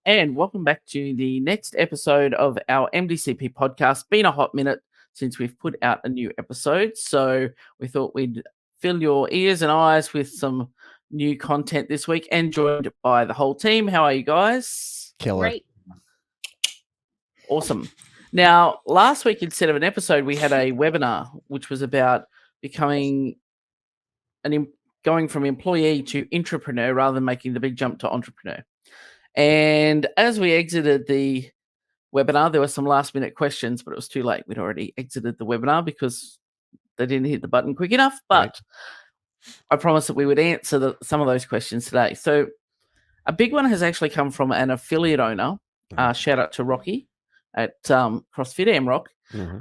And welcome back to the next episode of our MDCP podcast. Been a hot minute since we've put out a new episode, so we thought we'd fill your ears and eyes with some new content this week, and joined by the whole team. How are you guys? Killer. Great. Awesome. Now, last week, instead of an episode, we had a webinar, which was about becoming going from employee to intrapreneur rather than making the big jump to entrepreneur. And as we exited the webinar, there were some last minute questions, but it was too late. We'd already exited the webinar because they didn't hit the button quick enough. But I promised that we would answer some of those questions today. So a big one has actually come from an affiliate owner. Shout out to Rocky at CrossFit AmRock,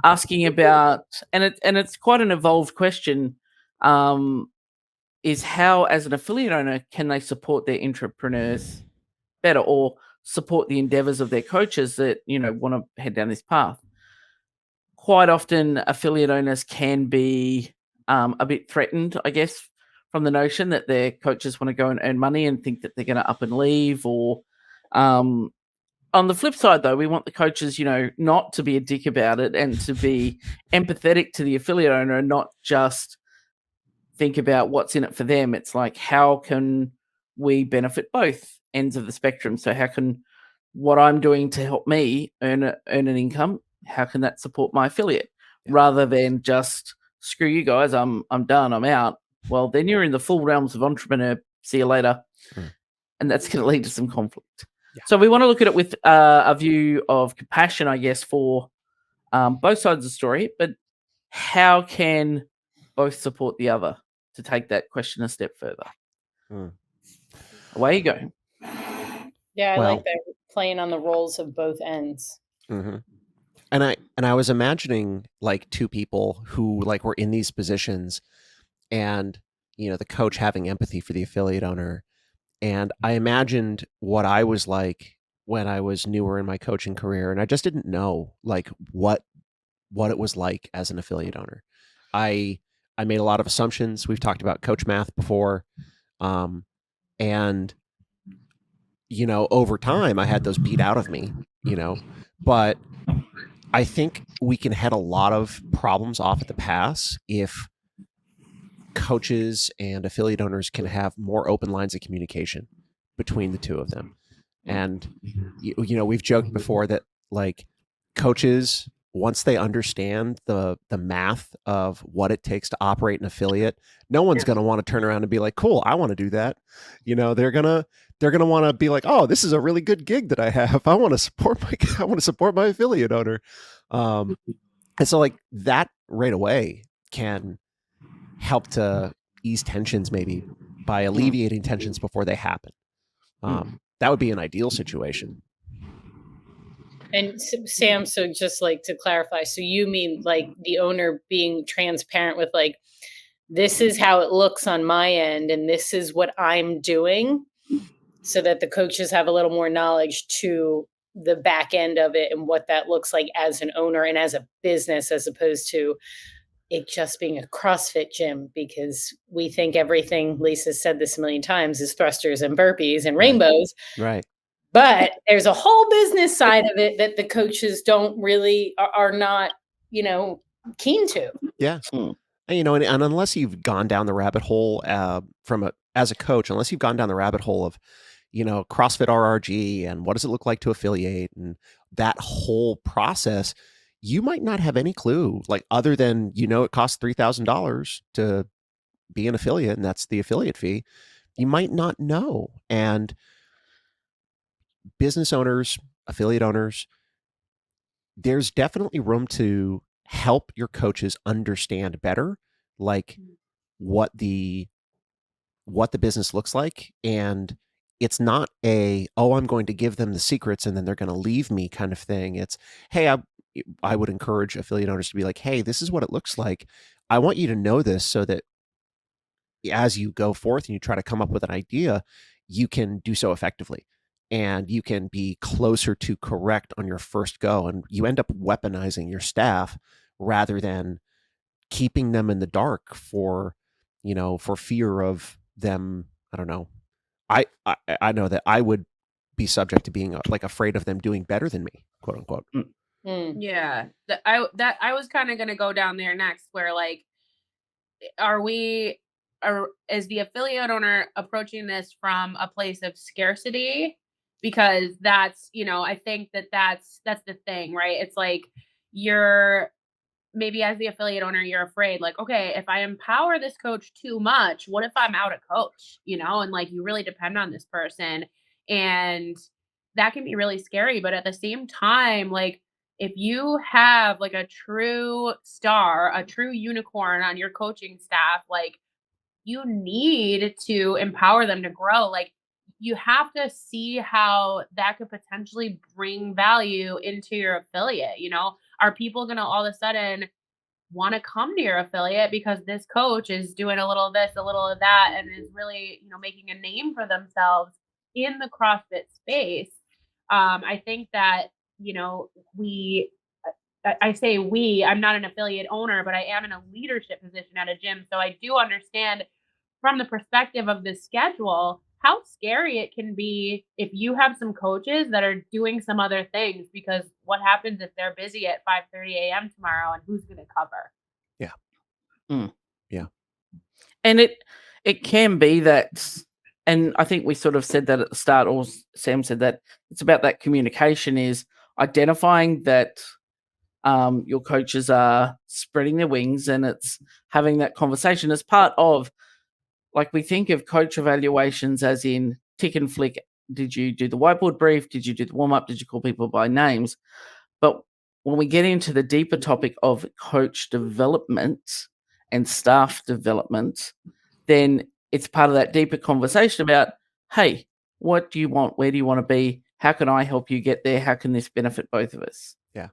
asking about, and it's quite an evolved question, is how, as an affiliate owner, can they support their intrapreneurs better, or support the endeavors of their coaches that want to head down this path? Quite often, affiliate owners can be a bit threatened, I guess, from the notion that their coaches want to go and earn money and think that they're going to up and leave. Or on the flip side, though, we want the coaches, not to be a dick about it and to be empathetic to the affiliate owner and not just think about what's in it for them. It's like, how can we benefit both ends of the spectrum? So how can what I'm doing to help me earn an income, how can that support my affiliate, rather than just, screw you guys, I'm done, I'm out? Well, then you're in the full realms of entrepreneur. See you later. And that's going to lead to some conflict. So we want to look at it with a view of compassion, I guess, for both sides of the story, but how can both support the other, to take that question a step further? Away you go. Yeah, I like that, playing on the roles of both ends. And I was imagining like two people who like were in these positions, and the coach having empathy for the affiliate owner. And I imagined what I was like when I was newer in my coaching career, and I just didn't know like what it was like as an affiliate owner. I made a lot of assumptions. We've talked about coach math before. And over time I had those beat out of me, but I think we can head a lot of problems off at the pass if coaches and affiliate owners can have more open lines of communication between the two of them. And, we've joked before that like coaches, once they understand the math of what it takes to operate an affiliate, no one's going to want to turn around and be like, cool, I want to do that. They're going to want to be like, oh, this is a really good gig that I have. I want to support my affiliate owner. And so like that right away can help to ease tensions, maybe by alleviating tensions before they happen. That would be an ideal situation. And Sam, so just like to clarify, so you mean like the owner being transparent with like, this is how it looks on my end, and this is what I'm doing, so that the coaches have a little more knowledge to the back end of it and what that looks like as an owner and as a business, as opposed to it just being a CrossFit gym, because we think everything, Lisa said this a million times, is thrusters and burpees and rainbows. Right. But there's a whole business side of it that the coaches don't really are not, keen to. Yeah. And unless you've gone down the rabbit hole as a coach, unless you've gone down the rabbit hole of, CrossFit RRG and what does it look like to affiliate and that whole process, you might not have any clue, like other than, it costs $3,000 to be an affiliate, and that's the affiliate fee. You might not know. And business owners, affiliate owners, there's definitely room to help your coaches understand better, like what the business looks like. And it's not I'm going to give them the secrets and then they're going to leave me kind of thing. It's, hey, I would encourage affiliate owners to be like, hey, this is what it looks like. I want you to know this so that as you go forth and you try to come up with an idea, you can do so effectively and you can be closer to correct on your first go. And you end up weaponizing your staff rather than keeping them in the dark for fear of them. I don't know. I know that I would be subject to being like afraid of them doing better than me, quote unquote. Yeah, I was kind of gonna go down there next, where like, is the affiliate owner approaching this from a place of scarcity? Because that's, I think that's the thing, right? It's like, you're maybe as the affiliate owner, you're afraid, like, okay, if I empower this coach too much, what if I'm out of coach? And like, you really depend on this person, and that can be really scary. But at the same time, like, if you have like a true star, a true unicorn on your coaching staff, like, you need to empower them to grow. Like, you have to see how that could potentially bring value into your affiliate. Are people going to all of a sudden want to come to your affiliate because this coach is doing a little of this, a little of that, and is really, making a name for themselves in the CrossFit space? I think that, I say we, I'm not an affiliate owner, but I am in a leadership position at a gym. So I do understand from the perspective of the schedule, how scary it can be if you have some coaches that are doing some other things, because what happens if they're busy at 5:30 a.m. tomorrow, and who's going to cover? Yeah. Yeah. And it can be that, and I think we sort of said that at the start, or Sam said that it's about that communication, is identifying that your coaches are spreading their wings, and it's having that conversation as part of, like, we think of coach evaluations as in tick and flick. Did you do the whiteboard brief? Did you do the warm up? Did you call people by names? But when we get into the deeper topic of coach development and staff development, then it's part of that deeper conversation about, hey, what do you want? Where do you want to be? How can I help you get there? How can this benefit both of us? Yeah.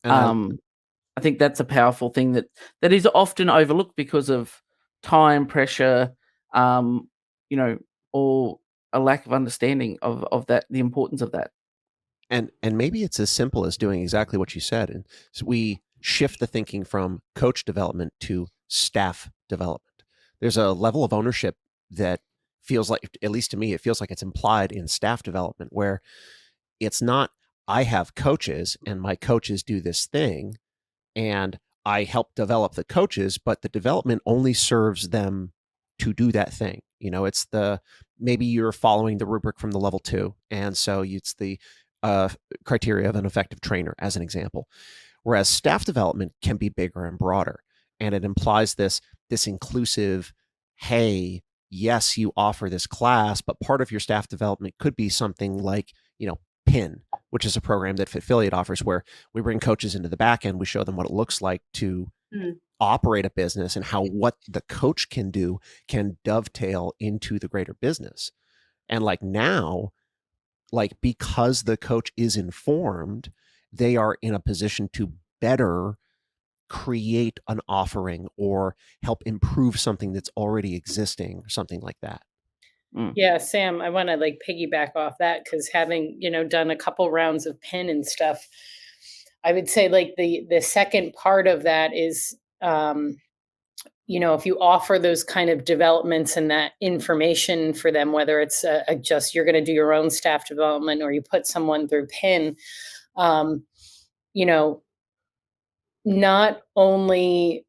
And I think that's a powerful thing that is often overlooked because of time, pressure, or a lack of understanding of that, the importance of that. And maybe it's as simple as doing exactly what you said. And so we shift the thinking from coach development to staff development. There's a level of ownership that feels like, at least to me, it feels like it's implied in staff development, where it's not, I have coaches and my coaches do this thing and I help develop the coaches, but the development only serves them to do that thing. It's maybe you're following the rubric from the level 2. And so it's the criteria of an effective trainer, as an example. Whereas staff development can be bigger and broader. And it implies this inclusive, hey, yes, you offer this class, but part of your staff development could be something like, PIN, which is a program that Fitfiliate offers, where we bring coaches into the back end. We show them what it looks like to operate a business, and how what the coach can do can dovetail into the greater business. And like now, like, because the coach is informed, they are in a position to better create an offering or help improve something that's already existing, or something like that. Yeah, Sam, I want to like piggyback off that, because having, done a couple rounds of PIN and stuff, I would say like the second part of that is, if you offer those kind of developments and that information for them, whether it's just you're going to do your own staff development or you put someone through PIN, not only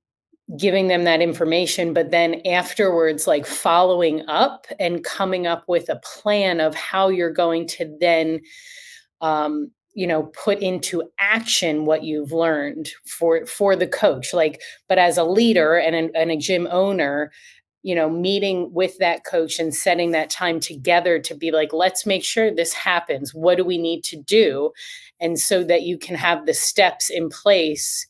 giving them that information, but then afterwards, like following up and coming up with a plan of how you're going to then, put into action what you've learned for the coach. Like, but as a leader and a gym owner, meeting with that coach and setting that time together to be like, let's make sure this happens. What do we need to do? And so that you can have the steps in place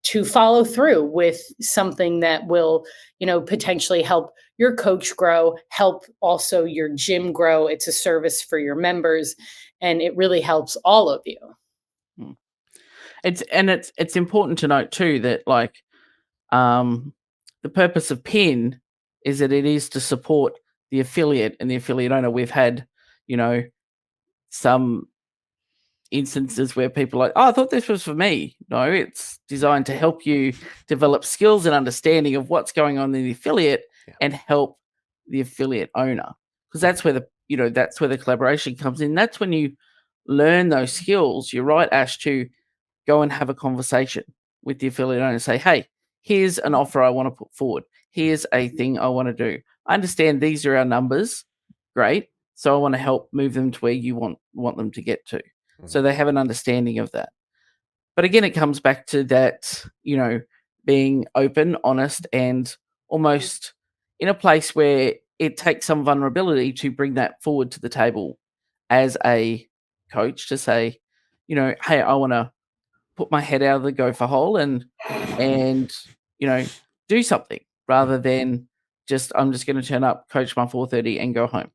to follow through with something that will, potentially help your coach grow, help also your gym grow. It's a service for your members, and it really helps all of you. It's important to note too that, like, the purpose of PIN is that it is to support the affiliate and the affiliate owner. We've had, some instances where people are like, oh, I thought this was for me. No, it's designed to help you develop skills and understanding of what's going on in the affiliate and help the affiliate owner, because that's where that's where the collaboration comes in. That's when you learn those skills. You're right, Ash, to go and have a conversation with the affiliate owner and say, hey, here's an offer I want to put forward. Here's a thing I want to do. I understand these are our numbers. Great. So I want to help move them to where you want them to get to. So they have an understanding of that. But again, it comes back to that, being open, honest, and almost in a place where it takes some vulnerability to bring that forward to the table as a coach to say, hey, I want to put my head out of the gopher hole and do something rather than I'm just going to turn up, coach my 4:30 and go home.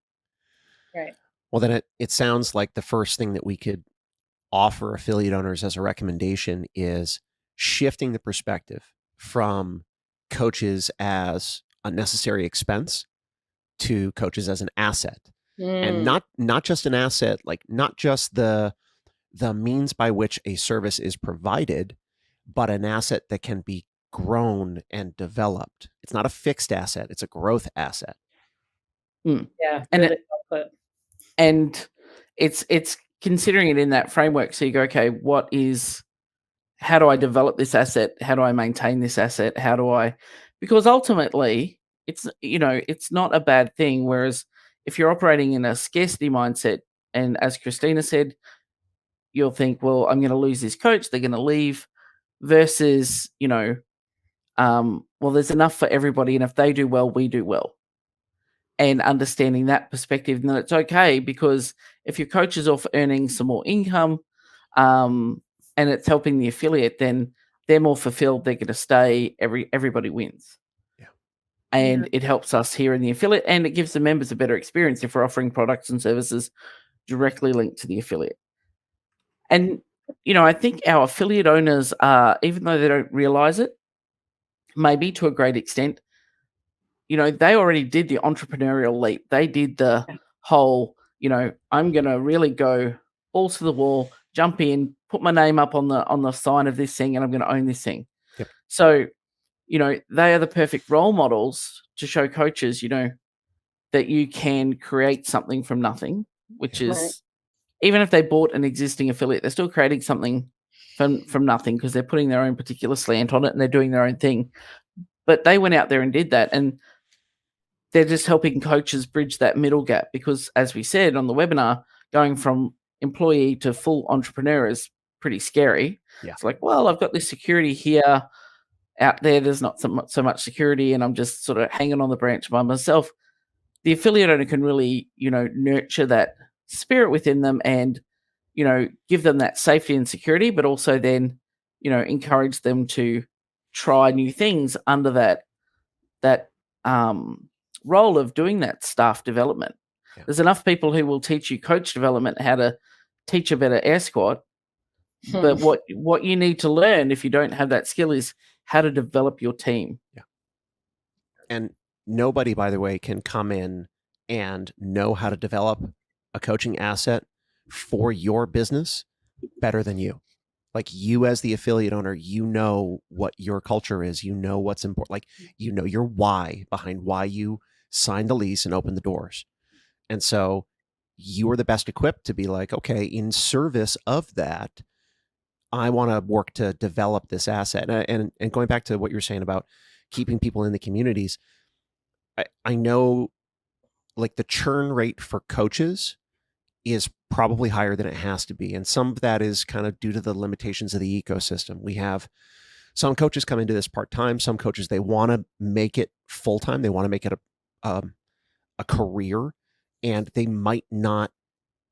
Right. Well, then it sounds like the first thing that we could offer affiliate owners as a recommendation is shifting the perspective from coaches as a necessary expense to coaches as an asset. And not just an asset, like not just the means by which a service is provided, but an asset that can be grown and developed. It's not a fixed asset, it's a growth asset. Yeah. And it's considering it in that framework. So you go, okay, how do I develop this asset? How do I maintain this asset? Because ultimately it's not a bad thing. Whereas if you're operating in a scarcity mindset, and as Christina said, you'll think, well, I'm going to lose this coach, they're going to leave, versus, well, there's enough for everybody. And if they do well, we do well. And understanding that perspective, then it's okay, because if your coach is off earning some more income, and it's helping the affiliate, then they're more fulfilled. They're going to stay. Everybody wins. Yeah. And it helps us here in the affiliate, and it gives the members a better experience if we're offering products and services directly linked to the affiliate. And, I think our affiliate owners are, even though they don't realize it, maybe to a great extent, they already did the entrepreneurial leap. They did the whole, I'm going to really go balls to the wall, jump in, put my name up on the sign of this thing, and I'm going to own this thing. Yep. So, they are the perfect role models to show coaches, that you can create something from nothing, which is, even if they bought an existing affiliate, they're still creating something from nothing, because they're putting their own particular slant on it and they're doing their own thing. But they went out there and did that, and they're just helping coaches bridge that middle gap, because, as we said on the webinar, going from employee to full entrepreneur is pretty scary. Yeah. It's like, well, I've got this security here. Out there, there's not so much security, and I'm just sort of hanging on the branch by myself. The affiliate owner can really, nurture that spirit within them and, give them that safety and security, but also then, encourage them to try new things under that role of doing that staff development. Yeah. There's enough people who will teach you coach development, how to teach a better air squat. But what you need to learn, if you don't have that skill, is how to develop your team. Yeah. And nobody, by the way, can come in and know how to develop a coaching asset for your business better than you. Like, you as the affiliate owner, what your culture is, what's important, like, your why behind why you signed the lease and opened the doors. And so you are the best equipped to be like, okay, in service of that, I want to work to develop this asset. And going back to what you were saying about keeping people in the communities, I know, like, the churn rate for coaches is probably higher than it has to be. And some of that is kind of due to the limitations of the ecosystem. We have some coaches come into this part-time. Some coaches, they want to make it full-time. They want to make it a career, and they might not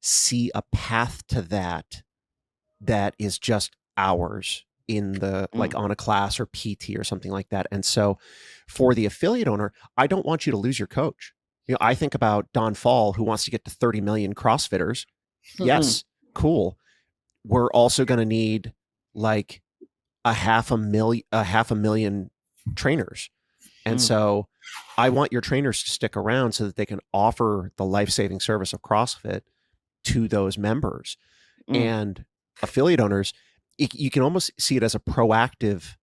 see a path to that is just hours in the, like, on a class or PT or something like that. And so for the affiliate owner, I don't want you to lose your coach. I think about Don Fall, who wants to get to 30 million CrossFitters. Yes, cool. We're also going to need like a half a million trainers. And so I want your trainers to stick around so that they can offer the life-saving service of CrossFit to those members. And affiliate owners, you can almost see it as a proactive,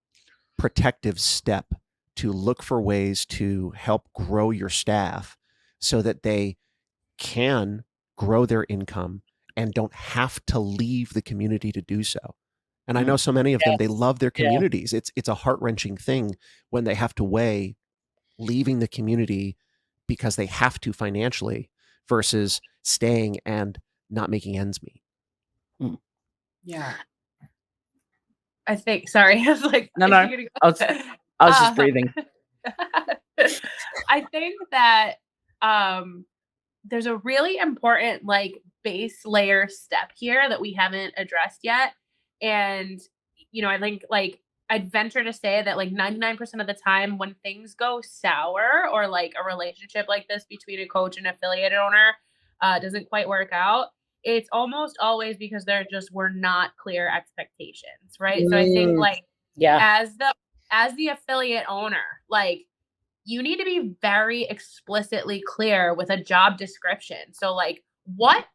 protective step to look for ways to help grow your staff so that they can grow their income and don't have to leave the community to do so. And I know so many of them, they love their communities. It's a heart-wrenching thing when they have to weigh leaving the community because they have to financially versus staying and not making ends meet. Yeah. I think, sorry, I was like, No, is no, she gonna go? I was just breathing. I think that there's a really important like base layer step here that we haven't addressed yet. And, you know, I think like I'd venture to say that like 99% of the time when things go sour or like a relationship like this between a coach and affiliated owner doesn't quite work out, it's almost always because there just were not clear expectations, right? So I think like as the affiliate owner, like you need to be very explicitly clear with a job description. So like, what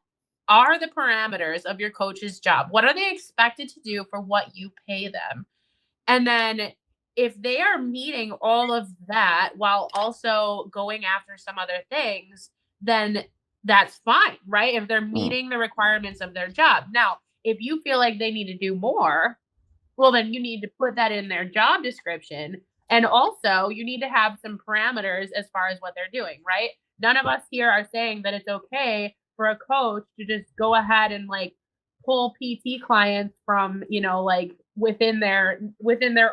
are the parameters of your coach's job? What are they expected to do for what you pay them? And then if they are meeting all of that while also going after some other things, then that's fine, right? If they're meeting the requirements of their job. Now, if you feel like they need to do more, well, then you need to put that in their job description. And also, you need to have some parameters as far as what they're doing, right? None of us here are saying that it's okay for a coach to just go ahead and like pull PT clients from, you know, like within their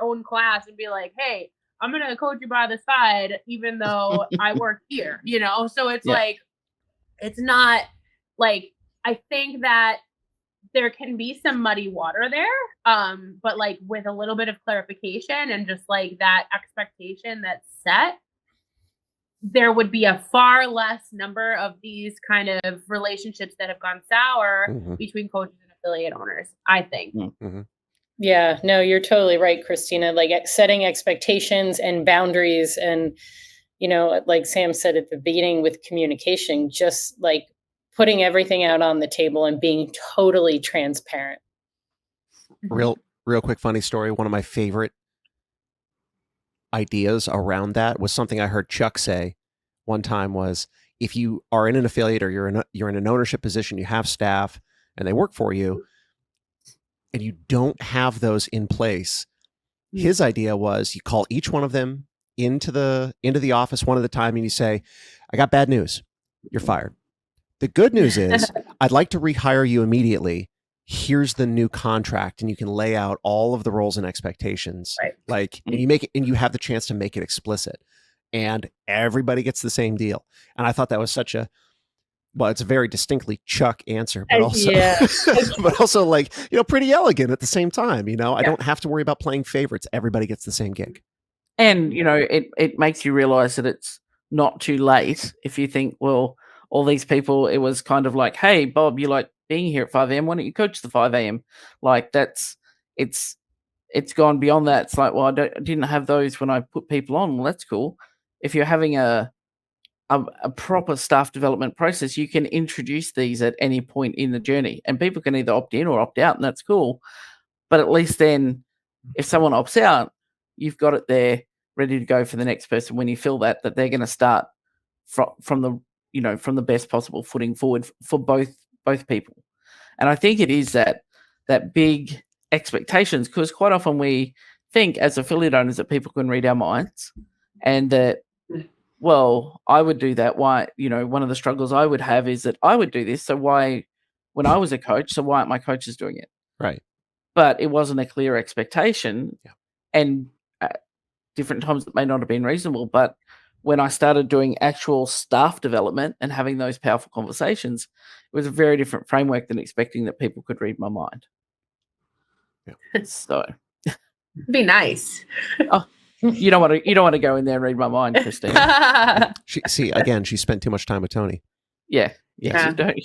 own class and be like, hey, I'm going to coach you by the side, even though I work here, you know? So it's like, it's not like, I think that there can be some muddy water there, but like with a little bit of clarification and just like that expectation that's set, there would be a far less number of these kind of relationships that have gone sour between coaches and affiliate owners, I think. Yeah, no, you're totally right, Christina. Like setting expectations and boundaries and, you know, like Sam said at the beginning with communication, just like putting everything out on the table and being totally transparent. Real quick funny story. One of my favorite ideas around that was something I heard Chuck say one time was if you are in an affiliate or you're in an ownership position, you have staff and they work for you and you don't have those in place. His idea was you call each one of them into the office one at a time and you say, I got bad news. You're fired. The good news is I'd like to rehire you immediately. Here's the new contract, and you can lay out all of the roles and expectations. Right. Like, and you make it, and you have the chance to make it explicit, and everybody gets the same deal. And I thought that was such a, well, it's a very distinctly Chuck answer, but also, but also like, you know, pretty elegant at the same time. You know, I don't have to worry about playing favorites. Everybody gets the same gig. And, you know, it makes you realize that it's not too late if you think, well, all these people, it was kind of like, hey, Bob, you like being here at 5 a.m. Why don't you coach the 5 a.m.? Like it's gone beyond that. It's like, well, I didn't have those when I put people on. Well, that's cool. If you're having a proper staff development process, you can introduce these at any point in the journey, and people can either opt in or opt out, and that's cool. But at least then, if someone opts out, you've got it there ready to go for the next person when you feel that they're going to start from the best possible footing forward for both people. And I think it is that big expectations, because quite often we think as affiliate owners that people can read our minds and that, well, I would do that. Why, one of the struggles I would have is that I would do this. So why, when I was a coach, so why aren't my coaches doing it? Right. But it wasn't a clear expectation. Yeah. And at different times it may not have been reasonable. But when I started doing actual staff development and having those powerful conversations, it was a very different framework than expecting that people could read my mind. Yeah. So it'd be nice. Oh, you don't want to go in there and read my mind, Christine. She spent too much time with Tony. Yeah. You don't.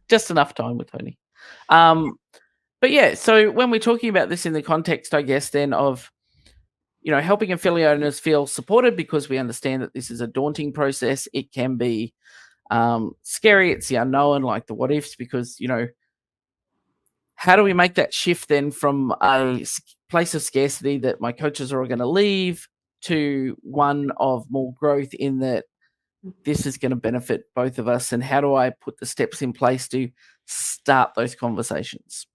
Just enough time with Tony. But yeah, so when we're talking about this in the context, I guess, then of, helping affiliate owners feel supported, because we understand that this is a daunting process. It can be scary. It's the unknown, like the what ifs, because, how do we make that shift then from a place of scarcity that my coaches are all going to leave to one of more growth, in that this is going to benefit both of us, and how do I put the steps in place to start those conversations?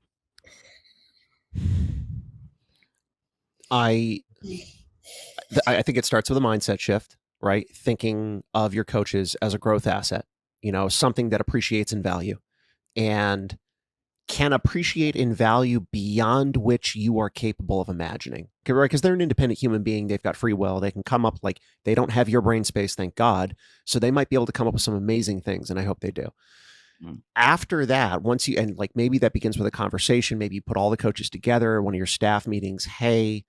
I think it starts with a mindset shift, right? Thinking of your coaches as a growth asset, something that appreciates in value and can appreciate in value beyond which you are capable of imagining. Right? Because they're an independent human being. They've got free will. They can come up, like, they don't have your brain space, thank God. So they might be able to come up with some amazing things, and I hope they do. After that, maybe that begins with a conversation. Maybe you put all the coaches together, one of your staff meetings. Hey,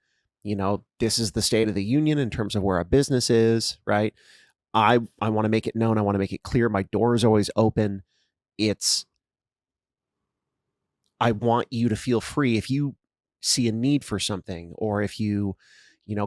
this is the state of the union in terms of where our business is, right? I want to make it known. I want to make it clear. My door is always open. I want you to feel free. If you see a need for something, or if you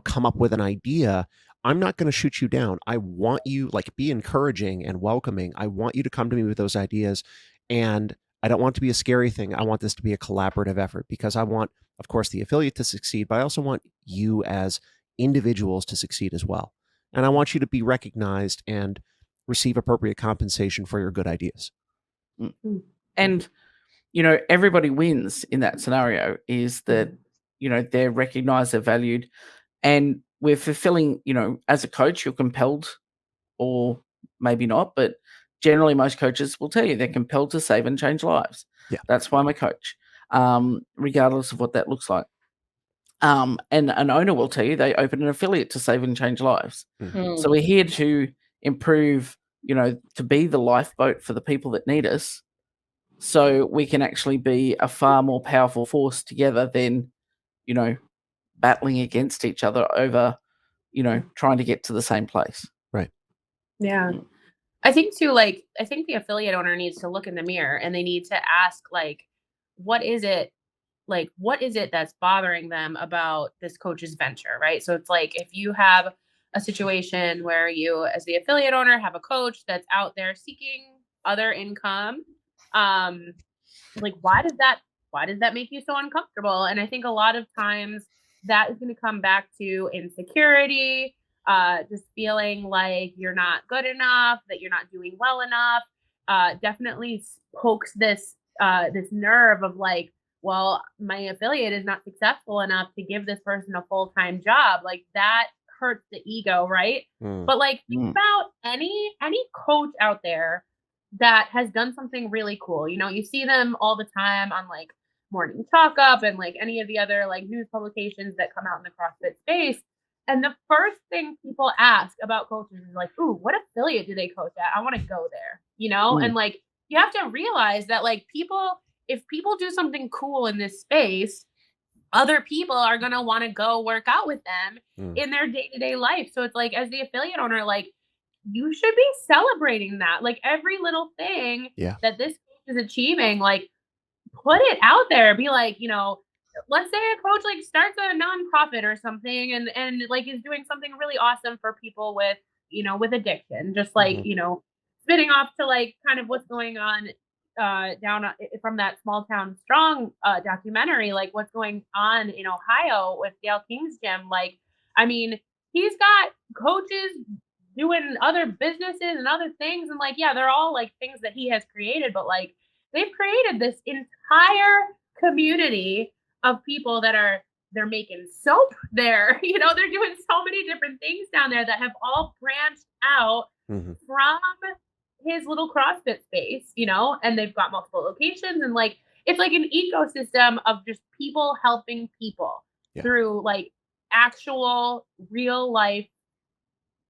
come up with an idea, I'm not going to shoot you down. I want you, be encouraging and welcoming. I want you to come to me with those ideas. And I don't want it to be a scary thing. I want this to be a collaborative effort, because I want, of course, the affiliate to succeed, but I also want you as individuals to succeed as well. And I want you to be recognized and receive appropriate compensation for your good ideas. And, everybody wins in that scenario, is that, they're recognized, they're valued, and we're fulfilling, as a coach, you're compelled, or maybe not, but generally most coaches will tell you they're compelled to save and change lives. Yeah. That's why I'm a coach, regardless of what that looks like. And an owner will tell you they open an affiliate to save and change lives. So we're here to improve, to be the lifeboat for the people that need us, so we can actually be a far more powerful force together than, battling against each other over, trying to get to the same place. Right. Yeah. I think too, I think the affiliate owner needs to look in the mirror, and they need to ask, what is it that's bothering them about this coach's venture, right? So it's if you have a situation where you, as the affiliate owner, have a coach that's out there seeking other income, why does that make you so uncomfortable? And I think a lot of times that is going to come back to insecurity, just feeling like you're not good enough, that you're not doing well enough. Definitely pokes this nerve of well, my affiliate is not successful enough to give this person a full-time job. That hurts the ego, right? But think about any coach out there that has done something really cool. You see them all the time on Morning Chalk Up and any of the other news publications that come out in the CrossFit space. And the first thing people ask about coaches is ooh, what affiliate do they coach at? I want to go there, And you have to realize that if people do something cool in this space, other people are going to want to go work out with them in their day-to-day life. So it's as the affiliate owner, you should be celebrating that. Every little thing that this coach is achieving, put it out there. Be let's say a coach starts a nonprofit or something and is doing something really awesome for people with, with addiction, just spitting off to kind of what's going on down from that Small Town Strong documentary, what's going on in Ohio with Dale King's gym. He's got coaches doing other businesses and other things, and they're all things that he has created, but they've created this entire community of people they're making soap there. They're doing so many different things down there that have all branched out from his little CrossFit space, and they've got multiple locations, and it's an ecosystem of just people helping people through actual real life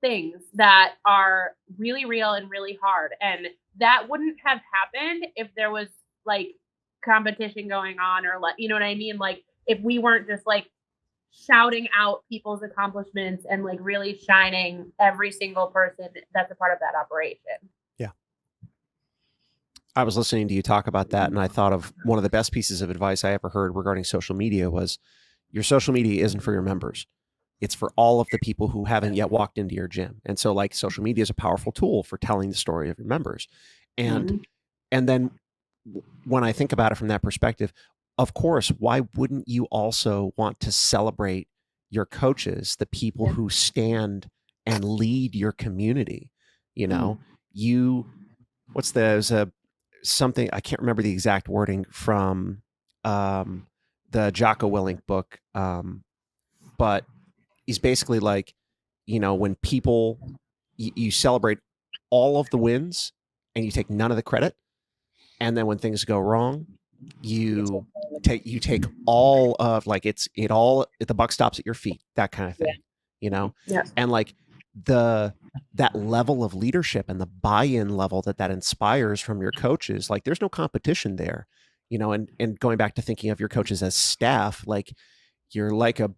things that are really real and really hard. And that wouldn't have happened if there was competition going on, or you know what I mean? If we weren't just shouting out people's accomplishments and really shining every single person that's a part of that operation. Yeah. I was listening to you talk about that, and I thought of one of the best pieces of advice I ever heard regarding social media was, your social media isn't for your members. It's for all of the people who haven't yet walked into your gym. And so social media is a powerful tool for telling the story of your members. And then when I think about it from that perspective, of course, why wouldn't you also want to celebrate your coaches, the people who stand and lead your community? You know, you there's a something, I can't remember the exact wording from the Jocko Willink book, but he's basically like, you know, when people you celebrate all of the wins and you take none of the credit, and then when things go wrong, you take all of, like, the buck stops at your feet, that kind of thing. You know, and like that level of leadership and the buy-in level that inspires from your coaches, like there's no competition there, you know. And going back to thinking of your coaches as staff, like you're like a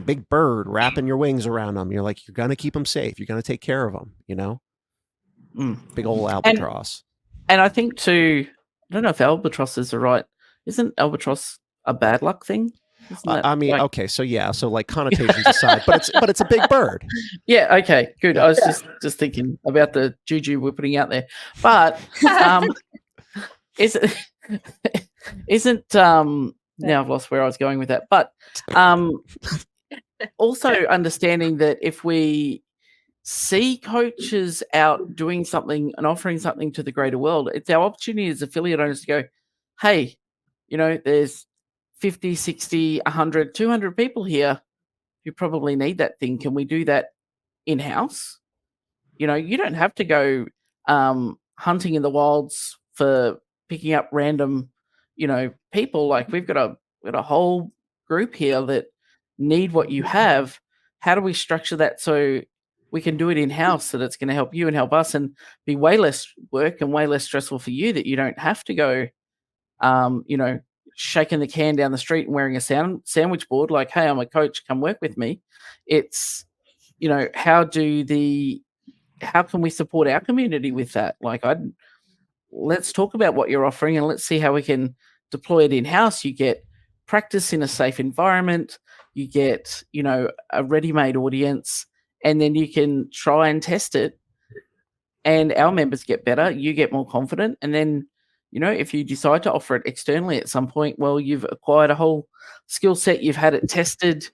big bird wrapping your wings around them. You're gonna keep them safe, you're gonna take care of them, you know. Big old albatross. And I think too, I don't know if albatross is the right. Isn't albatross a bad luck thing? I mean, like, okay, so yeah, so like connotations aside, but it's a big bird. Yeah. Okay. Good. Yeah. I was just thinking about the juju we're putting out there, but isn't now I've lost where I was going with that, but also understanding that if we see coaches out doing something and offering something to the greater world, it's our opportunity as affiliate owners to go, hey, you know, there's 50, 60, 100, 200 people here who probably need that thing. Can we do that in-house? You know, you don't have to go hunting in the wilds for picking up random, you know, people. Like we've got a whole group here that need what you have. How do we structure that so we can do it in-house, so that's going to help you and help us and be way less work and way less stressful for you, that you don't have to go, you know, shaking the can down the street and wearing a sandwich board like, hey, I'm a coach, come work with me. It's, you know, how can we support our community with that? Like, let's talk about what you're offering and let's see how we can deploy it in-house. You get practice in a safe environment, you get, you know, a ready-made audience, and then you can try and test it, and our members get better, you get more confident, and then, you know, if you decide to offer it externally at some point, well, you've acquired a whole skill set, you've had it tested,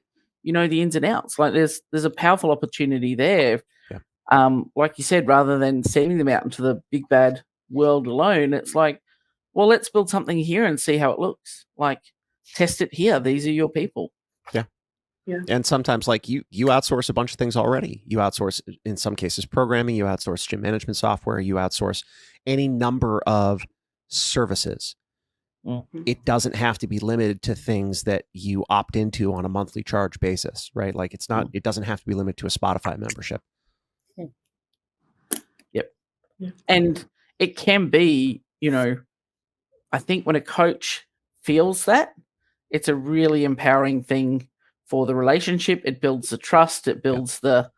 you know, the ins and outs. Like there's a powerful opportunity there. Like you said, rather than sending them out into the big bad world alone, it's like, well, let's build something here and see how it looks. Like, test it here. These are your people. Yeah. And sometimes, like, you outsource a bunch of things already. You outsource, in some cases, programming. You outsource gym management software. You outsource any number of services. It doesn't have to be limited to things that you opt into on a monthly charge basis, right? Like it's not. It doesn't have to be limited to a Spotify membership. Yep. Yeah. And it can be, you know, I think when a coach feels that, it's a really empowering thing for the relationship. It builds the trust. It builds the,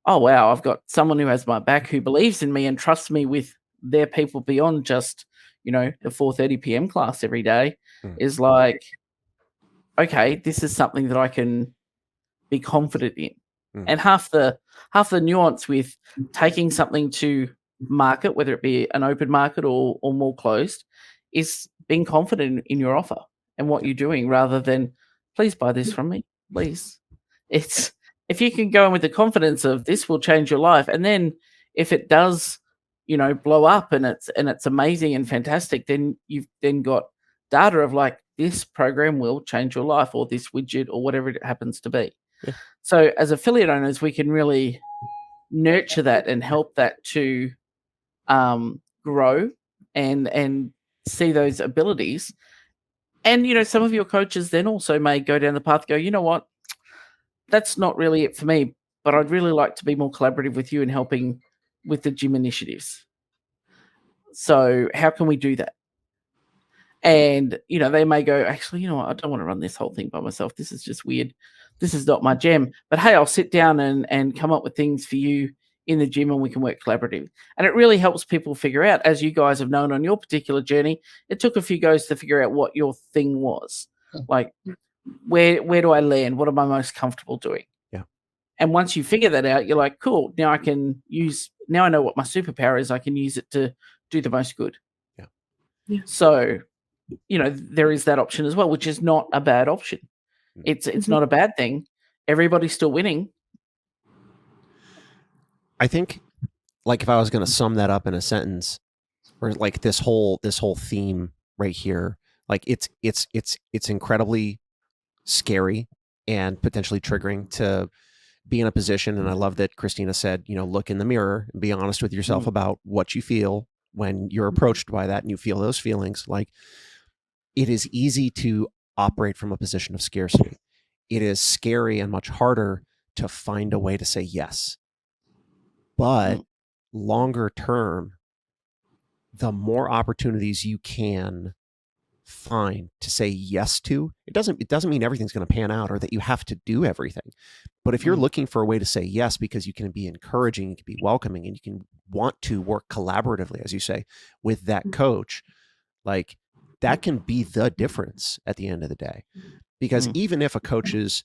oh, wow, I've got someone who has my back, who believes in me and trusts me with their people beyond just, you know, the 4:30 p.m. class every day. Is like, okay, this is something that I can be confident in. And half the nuance with taking something to market, whether it be an open market or more closed, is being confident in your offer and what you're doing, rather than, please buy this from me, please. It's, if you can go in with the confidence of this will change your life, and then if it does, you know, blow up and it's amazing and fantastic, then you've then got data of like, this program will change your life, or this widget, or whatever it happens to be. Yeah. So as affiliate owners, we can really nurture that and help that to grow and see those abilities. And, you know, some of your coaches then also may go down the path, go, you know what, that's not really it for me, but I'd really like to be more collaborative with you in helping with the gym initiatives. So how can we do that? And, you know, they may go, actually, you know what, I don't want to run this whole thing by myself. This is just weird. This is not my jam. But hey, I'll sit down and come up with things for you in the gym, and we can work collaboratively. And it really helps people figure out, as you guys have known on your particular journey, it took a few goes to figure out what your thing was. Like, where do I land? What am I most comfortable doing? Yeah. And once you figure that out, you're like, cool, now I know what my superpower is. I can use it to do the most good. Yeah. So, you know, there is that option as well, which is not a bad option. It's not a bad thing. Everybody's still winning. I think like if I was going to sum that up in a sentence, or like this whole theme right here, like it's incredibly scary and potentially triggering to be in a position. And I love that Christina said, look in the mirror and be honest with yourself about what you feel when you're approached by that and you feel those feelings. Like, it is easy to operate from a position of scarcity. It is scary and much harder to find a way to say yes. But longer term, the more opportunities you can find to say yes to, it doesn't mean everything's going to pan out or that you have to do everything. But if you're looking for a way to say yes because you can be encouraging, you can be welcoming, and you can want to work collaboratively, as you say, with that coach, like that can be the difference at the end of the day. Because even if a coach's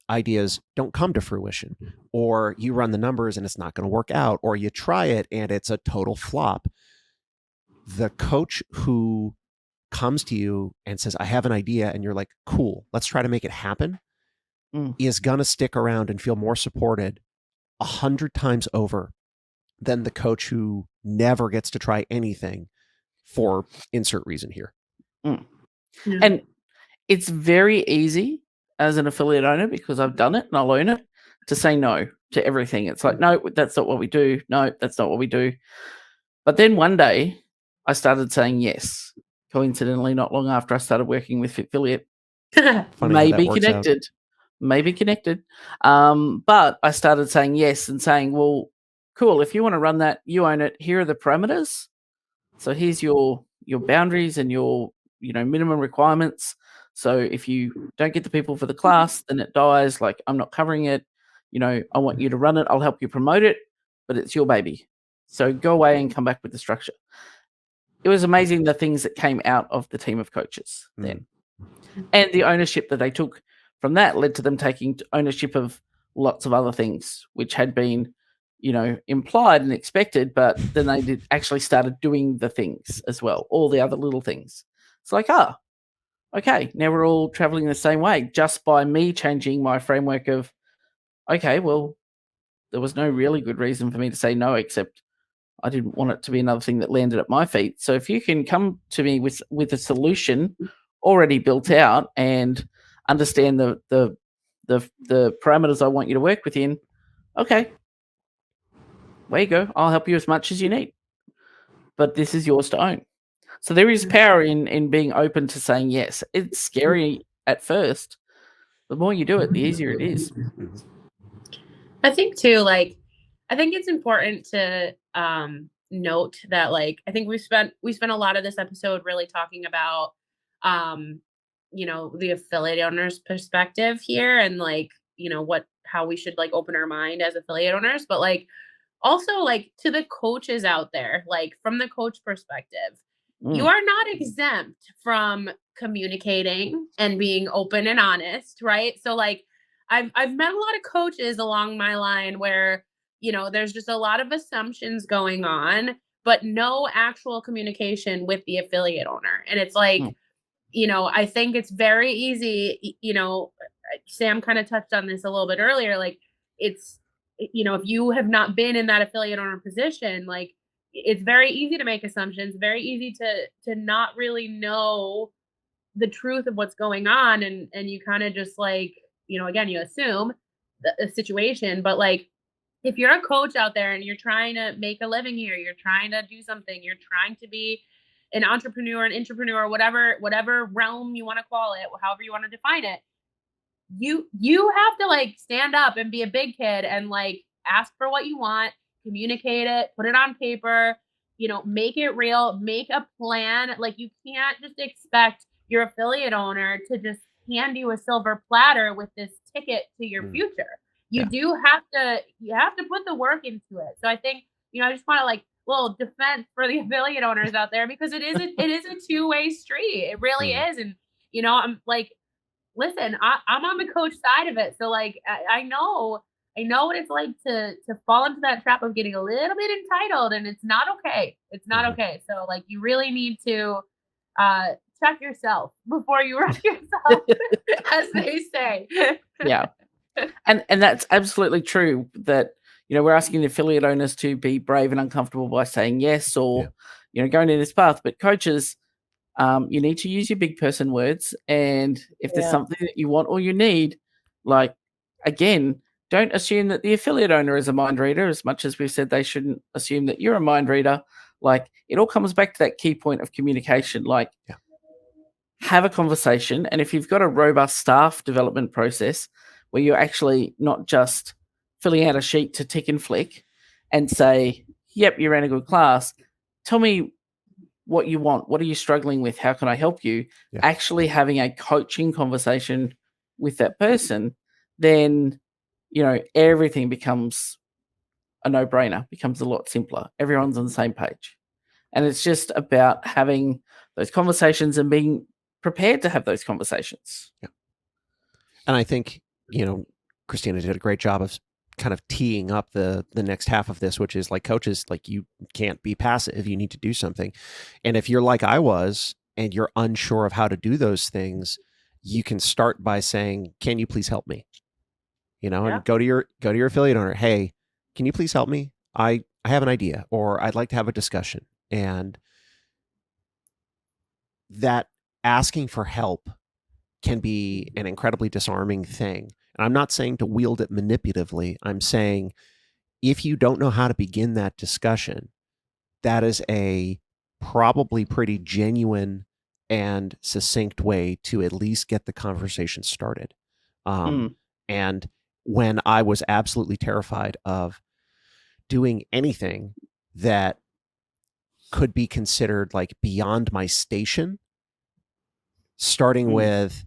ideas don't come to fruition, or you run the numbers and it's not going to work out, or you try it and it's a total flop, the coach who comes to you and says, I have an idea, and you're like, cool, let's try to make it happen, is going to stick around and feel more supported 100 times over than the coach who never gets to try anything for insert reason here. And it's very easy as an affiliate owner, because I've done it and I'll own it, to say no to everything. It's like, no, that's not what we do. No, that's not what we do. But then one day I started saying yes. Coincidentally, not long after I started working with Affiliate. Maybe connected. But I started saying yes and saying, well, cool, if you want to run that, you own it. Here are the parameters. So here's your boundaries and your minimum requirements. So if you don't get the people for the class, then it dies. Like, I'm not covering it. I want you to run it. I'll help you promote it, but it's your baby. So go away and come back with the structure. It was amazing the things that came out of the team of coaches then. And the ownership that they took from that led to them taking ownership of lots of other things, which had been, implied and expected, but then they actually started doing the things as well, all the other little things. It's like, okay, now we're all traveling the same way, just by me changing my framework of, okay, well, there was no really good reason for me to say no, except I didn't want it to be another thing that landed at my feet. So if you can come to me with a solution already built out and understand the parameters I want you to work within, okay, there you go. I'll help you as much as you need. But this is yours to own. So there is power in being open to saying yes. It's scary at first. The more you do it, the easier it is. I think too, like, I think it's important to note that, like, I think we spent a lot of this episode really talking about the affiliate owner's perspective here, and like, how we should like open our mind as affiliate owners, but like also like to the coaches out there, like from the coach perspective, you are not exempt from communicating and being open and honest, right? So like I've met a lot of coaches along my line where, there's just a lot of assumptions going on, but no actual communication with the affiliate owner. And it's like, I think it's very easy, Sam kind of touched on this a little bit earlier. Like, it's, if you have not been in that affiliate owner position, like, it's very easy to make assumptions, very easy to not really know the truth of what's going on. And you kind of just like, again, you assume the situation, but like, if you're a coach out there and you're trying to make a living here, you're trying to do something, you're trying to be an entrepreneur, an intrapreneur, whatever realm you want to call it, however you want to define it, you have to like stand up and be a big kid and like ask for what you want, communicate it, put it on paper, make it real, make a plan. Like, you can't just expect your affiliate owner to just hand you a silver platter with this ticket to your future. You have to put the work into it. So I think, I just want to like little defense for the affiliate owners out there, because it is a two-way street. It really is. And, I'm like, listen, I'm on the coach side of it. So like, I know what it's like to fall into that trap of getting a little bit entitled, and it's not okay. It's not okay. So like, you really need to check yourself before you wreck yourself, as they say. Yeah. And that's absolutely true, that, we're asking the affiliate owners to be brave and uncomfortable by saying yes, or going in this path. But coaches, you need to use your big person words, and if there's something that you want or you need, like, again, don't assume that the affiliate owner is a mind reader, as much as we've said they shouldn't assume that you're a mind reader. Like, it all comes back to that key point of communication. Like, have a conversation, and if you've got a robust staff development process where you're actually not just filling out a sheet to tick and flick and say, yep, you ran a good class, tell me what you want. What are you struggling with? How can I help you? Yeah. Actually having a coaching conversation with that person, then, everything becomes a no-brainer, becomes a lot simpler. Everyone's on the same page. And it's just about having those conversations and being prepared to have those conversations. Yeah. And I think, Christina did a great job of kind of teeing up the next half of this, which is like, coaches, like, you can't be passive. You need to do something. And if you're like I was, and you're unsure of how to do those things, you can start by saying, can you please help me? And go to your affiliate owner. Hey, can you please help me? I have an idea, or I'd like to have a discussion. And that asking for help can be an incredibly disarming thing. And I'm not saying to wield it manipulatively. I'm saying, if you don't know how to begin that discussion, that is a probably pretty genuine and succinct way to at least get the conversation started. And when I was absolutely terrified of doing anything that could be considered like beyond my station, starting with,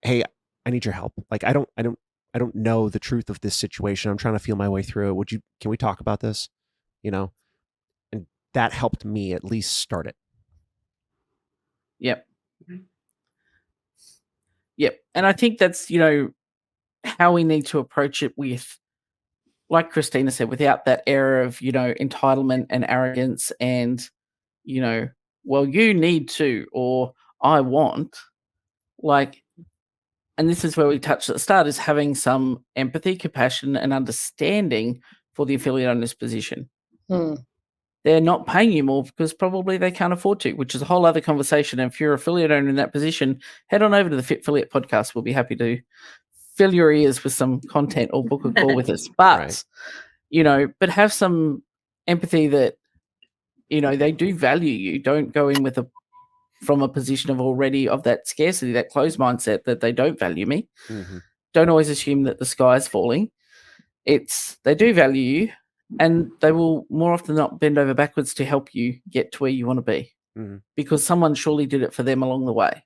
hey, I need your help. Like, I don't know the truth of this situation. I'm trying to feel my way through it. Can we talk about this? And that helped me at least start it. Yep. Yep. And I think that's, how we need to approach it with, like Christina said, without that air of, entitlement and arrogance and, well, you need to, or I want, like, and this is where we touched at the start, is having some empathy, compassion, and understanding for the affiliate owner's position. They're not paying you more because probably they can't afford to, which is a whole other conversation. And if you're an affiliate owner in that position, head on over to the Fit Affiliate podcast. We'll be happy to fill your ears with some content or book a call with us. But, but have some empathy that, they do value you. Don't go in with from a position of already of that scarcity, that closed mindset that they don't value me. Don't always assume that the sky is falling. They do value you, and they will more often than not bend over backwards to help you get to where you want to be, because someone surely did it for them along the way.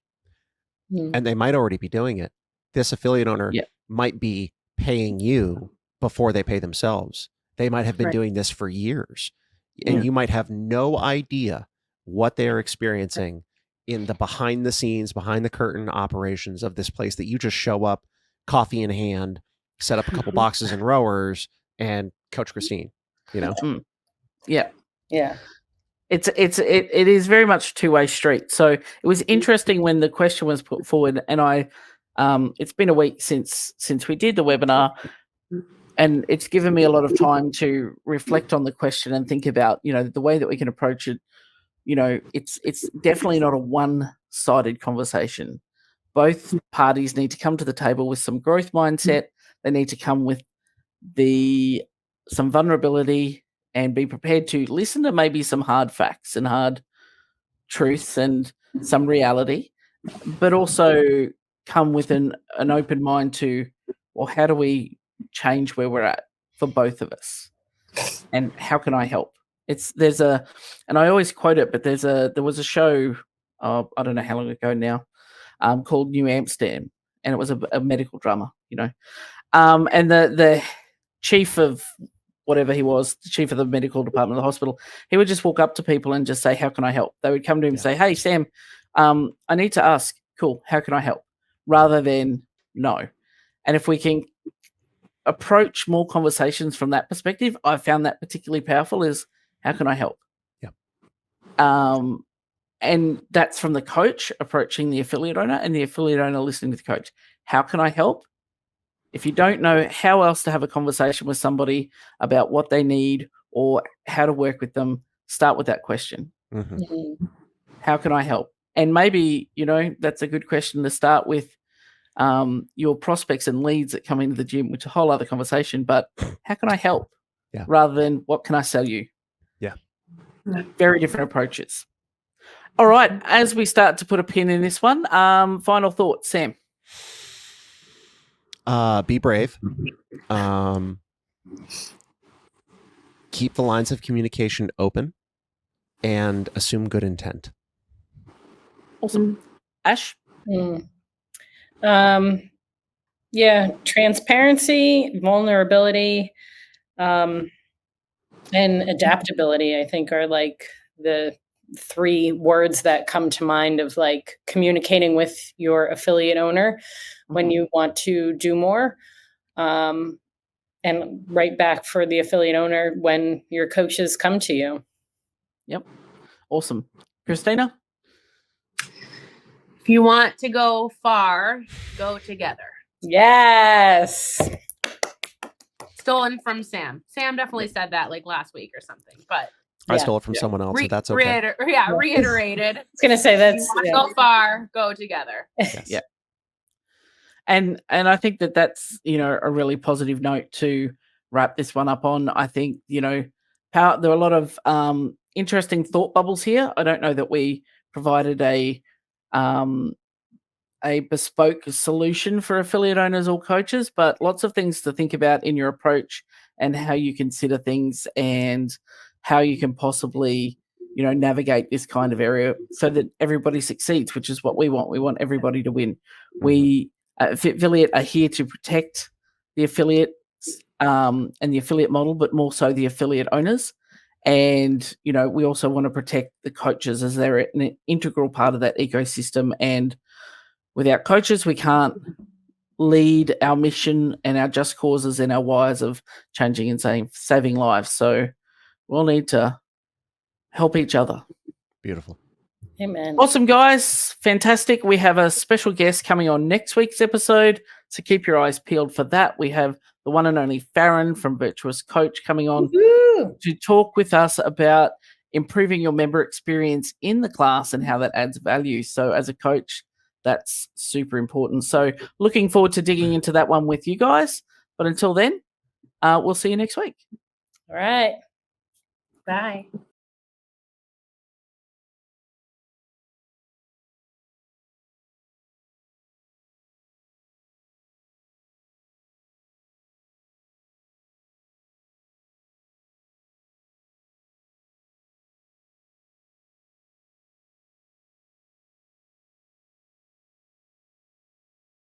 And they might already be doing it. This affiliate owner might be paying you before they pay themselves. They might have been doing this for years, and you might have no idea what they are experiencing in the behind the scenes, behind the curtain operations of this place that you just show up, coffee in hand, set up a couple boxes and rowers, and Coach Christine, Yeah. It It is very much a two-way street. So it was interesting when the question was put forward, and it's been a week since we did the webinar, and it's given me a lot of time to reflect on the question and think about, the way that we can approach it. It's definitely not a one-sided conversation. Both parties need to come to the table with some growth mindset. They need to come with some vulnerability and be prepared to listen to maybe some hard facts and hard truths and some reality, but also come with an open mind to, well, how do we change where we're at for both of us? And how can I help? And I always quote it, but there was a show, I don't know how long ago now, called New Amsterdam, and it was a medical drama, and the chief of whatever he was, the chief of the medical department of the hospital, he would just walk up to people and just say, how can I help? They would come to him and say, hey, Sam, I need to ask, cool, how can I help? Rather than no. And if we can approach more conversations from that perspective, I found that particularly powerful, is how can I help? And that's from the coach approaching the affiliate owner, and the affiliate owner listening to the coach. How can I help? If you don't know how else to have a conversation with somebody about what they need or how to work with them, start with that question. Mhm. How can I help? And maybe, that's a good question to start with your prospects and leads that come into the gym, which is a whole other conversation, but how can I help? Yeah. Rather than what can I sell you? Yeah. Very different approaches. All right. As we start to put a pin in this one, final thoughts, Sam. Be brave. Keep the lines of communication open and assume good intent. Awesome. Ash? Yeah, transparency, vulnerability, and adaptability, I think, are like the 3 words that come to mind of like communicating with your affiliate owner when you want to do more. And right back for the affiliate owner when your coaches come to you. Yep. Awesome. Christina? If you want to go far, go together. Yes. Stolen from Sam. Sam definitely said that like last week or something, but I stole it from someone else, so that's okay. Reiterated. I was gonna say that's Go far, go together. Yes. Yeah. And I think that's a really positive note to wrap this one up on. I think there are a lot of interesting thought bubbles here. I don't know that we provided a bespoke solution for affiliate owners or coaches, but lots of things to think about in your approach and how you consider things and how you can possibly navigate this kind of area so that everybody succeeds, which is what we want. We want everybody to win. We affiliate are here to protect the affiliates and the affiliate model, but more so the affiliate owners. And we also want to protect the coaches as they're an integral part of that ecosystem. And without coaches, we can't lead our mission and our just causes and our whys of changing and saving lives. So we'll need to help each other. Beautiful. Amen. Awesome, guys. Fantastic. We have a special guest coming on next week's episode, so keep your eyes peeled for that. We have the one and only Farron from Virtuous Coach coming on to talk with us about improving your member experience in the class and how that adds value. So as a coach, that's super important. So looking forward to digging into that one with you guys. But until then, we'll see you next week. All right. Bye.